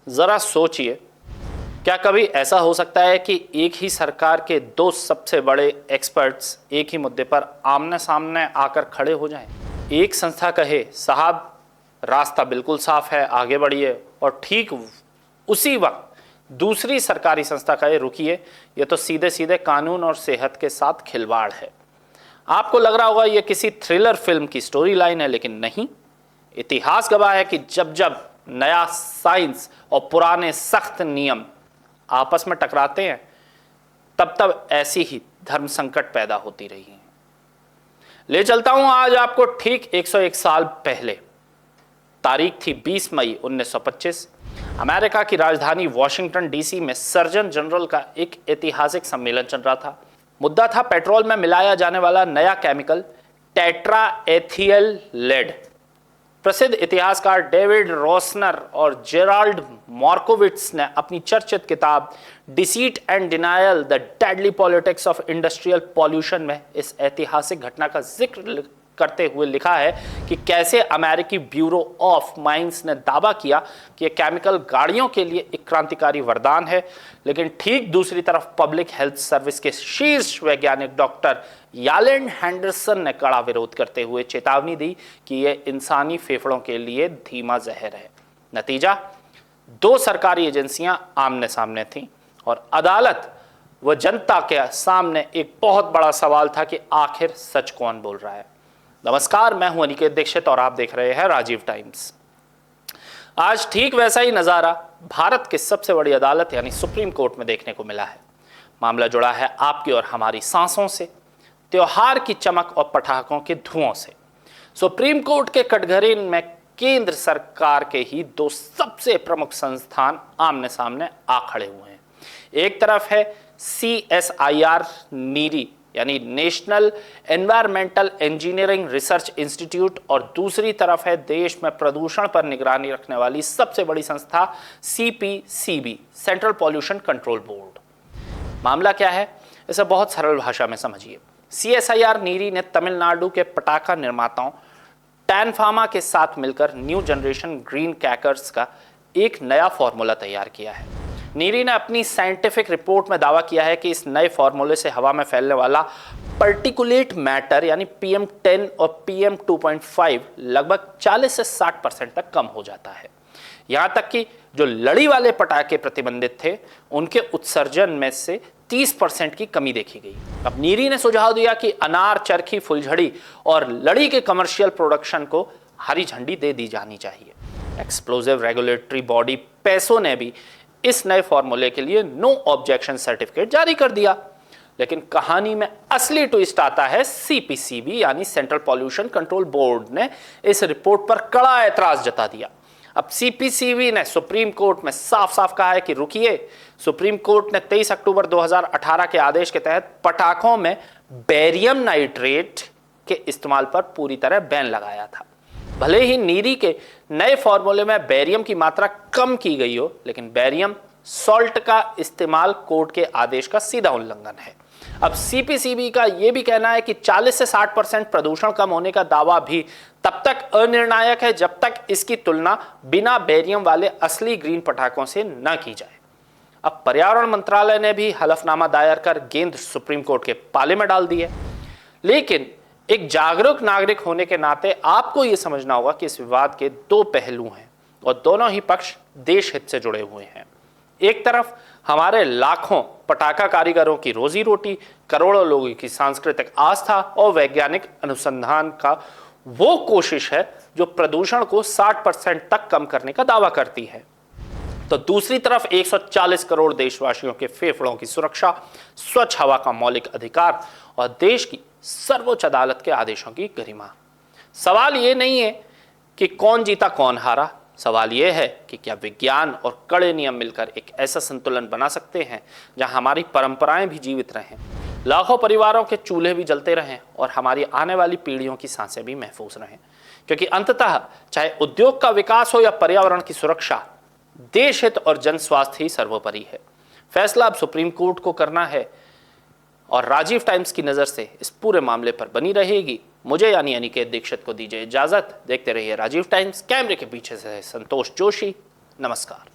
जरा सोचिए, क्या कभी ऐसा हो सकता है कि एक ही सरकार के दो सबसे बड़े एक्सपर्ट्स एक ही मुद्दे पर आमने सामने आकर खड़े हो जाएं? एक संस्था कहे साहब रास्ता बिल्कुल साफ है, आगे बढ़िए, और ठीक उसी वक्त दूसरी सरकारी संस्था कहे रुकिए, ये तो सीधे सीधे कानून और सेहत के साथ खिलवाड़ है। आपको लग रहा होगा ये किसी थ्रिलर फिल्म की स्टोरी लाइन है, लेकिन नहीं। इतिहास गवाह है कि जब जब नया साइंस और पुराने सख्त नियम आपस में टकराते हैं, तब तब ऐसी ही धर्म संकट पैदा होती रही है। ले चलता हूं आज आपको ठीक 101 साल पहले। तारीख थी 20 मई 1925। अमेरिका की राजधानी वॉशिंगटन डीसी में सर्जन जनरल का एक ऐतिहासिक सम्मेलन चल रहा था। मुद्दा था पेट्रोल में मिलाया जाने वाला नया केमिकल टेट्रा एथियल लेड। प्रसिद्ध इतिहासकार डेविड रोसनर और जेराल्ड मार्कोविट्स ने अपनी चर्चित किताब deceit and denial the deadly politics of industrial pollution में इस ऐतिहासिक घटना का जिक्र करते हुए लिखा है कि कैसे अमेरिकी ब्यूरो ऑफ माइंस ने दावा किया कि यह केमिकल गाड़ियों के लिए एक क्रांतिकारी वरदान है, लेकिन ठीक दूसरी तरफ पब्लिक हेल्थ सर्विस के शीर्ष वैज्ञानिक डॉक्टर यालेन हैंडरसन ने कड़ा विरोध करते हुए चेतावनी दी कि यह इंसानी फेफड़ों के लिए धीमा जहर है। नतीजा, दो सरकारी एजेंसियां आमने सामने थीं और अदालत व जनता के सामने एक बहुत बड़ा सवाल था कि आखिर सच कौन बोल रहा है। नमस्कार, मैं हूं अनिकेत दीक्षित और आप देख रहे हैं राजीव टाइम्स। आज ठीक वैसा ही नजारा भारत की सबसे बड़ी अदालत यानी सुप्रीम कोर्ट में देखने को मिला है। मामला जुड़ा है आपकी और हमारी सांसों से, त्योहार की चमक और पटाखों के धुओं से। सुप्रीम कोर्ट के कटघरे में केंद्र सरकार के ही दो सबसे प्रमुख संस्थान आमने सामने आ खड़े हुए हैं। एक तरफ है CSIR नीरी यानी national environmental engineering research institute, और दूसरी तरफ है देश में प्रदूषण पर निगरानी रखने वाली सबसे बड़ी संस्था CPCB central pollution control board. मामला क्या है, इसे बहुत सरल भाषा में समझिए। CSIR नीरी ने तमिलनाडु के पटाखा निर्माताओं टैन फार्मा के साथ मिलकर न्यू जनरेशन ग्रीन क्रैकर्स का एक नया फॉर्मूला तैयार किया है। नीरी ने अपनी साइंटिफिक रिपोर्ट में दावा किया है कि इस नए फॉर्मूले से हवा में फैलने वाला पर्टिकुलेट मैटर यानी PM10 और PM2.5 लगभग 40 से 60% तक कम हो जाता है। यहां तक कि जो लड़ी वाले पटाखे प्रतिबंधित थे, उनके उत्सर्जन में से 30% की कमी देखी गई। अब नीरी ने सुझाव दिया कि अनार, चरखी, फुलझड़ी और लड़ी के कमर्शियल प्रोडक्शन को हरी झंडी दे दी जानी चाहिए। एक्सप्लोजिव रेगुलेटरी बॉडी पैसो ने भी इस नए फॉर्मूले के लिए नो ऑब्जेक्शन सर्टिफिकेट जारी कर दिया। लेकिन कहानी में असली ट्विस्ट आता है CPCB यानी सेंट्रल पॉल्यूशन कंट्रोल बोर्ड ने इस रिपोर्ट पर कड़ा ऐतराज जता दिया। अब CPCB ने सुप्रीम कोर्ट में साफ साफ कहा है कि रुकिए, सुप्रीम कोर्ट ने 23 अक्टूबर 2018 के आदेश के तहत पटाखों में बेरियम नाइट्रेट के इस्तेमाल पर पूरी तरह बैन लगाया था। भले ही नीरी के नए फॉर्मूले में बेरियम की मात्रा कम की गई हो, लेकिन बेरियम सॉल्ट का इस्तेमाल कोर्ट के आदेश का सीधा उल्लंघन है। अब CPCB का यह भी कहना है कि 40 से 60% प्रदूषण कम होने का दावा भी तब तक अनिर्णायक है जब तक इसकी तुलना बिना बेरियम वाले असली ग्रीन पटाखों से न की जाए। अब पर्यावरण मंत्रालय ने भी हलफनामा दायर कर गेंद सुप्रीम कोर्ट के पाले में डाल दी है। लेकिन एक जागरूक नागरिक होने के नाते आपको यह समझना होगा कि इस विवाद के दो पहलू हैं और दोनों ही पक्ष देश हित से जुड़े हुए हैं। एक तरफ हमारे लाखों पटाखा कारीगरों की रोजी रोटी, करोड़ों लोगों की सांस्कृतिक आस्था और वैज्ञानिक अनुसंधान का वो कोशिश है जो प्रदूषण को 60% तक कम करने का दावा करती है, तो दूसरी तरफ 140 करोड़ देशवासियों के फेफड़ों की सुरक्षा, स्वच्छ हवा का मौलिक अधिकार और देश की सर्वोच्च अदालत के आदेशों की गरिमा। सवाल यह नहीं है कि कौन जीता कौन हारा, सवाल यह है कि क्या विज्ञान और कड़े नियम मिलकर एक ऐसा संतुलन बना सकते हैं जहां हमारी परंपराएं भी जीवित रहें, लाखों परिवारों के चूल्हे भी जलते रहें और हमारी आने वाली पीढ़ियों की सांसें भी महफूज रहें। क्योंकि अंततः चाहे उद्योग का विकास हो या पर्यावरण की सुरक्षा, देश हित और जन स्वास्थ्य ही सर्वोपरि है। फैसला अब सुप्रीम कोर्ट को करना है और राजीव टाइम्स की नजर से इस पूरे मामले पर बनी रहेगी। मुझे यानी अनिकेत दीक्षित को दीजिए इजाजत। देखते रहिए राजीव टाइम्स। कैमरे के पीछे से संतोष जोशी। नमस्कार।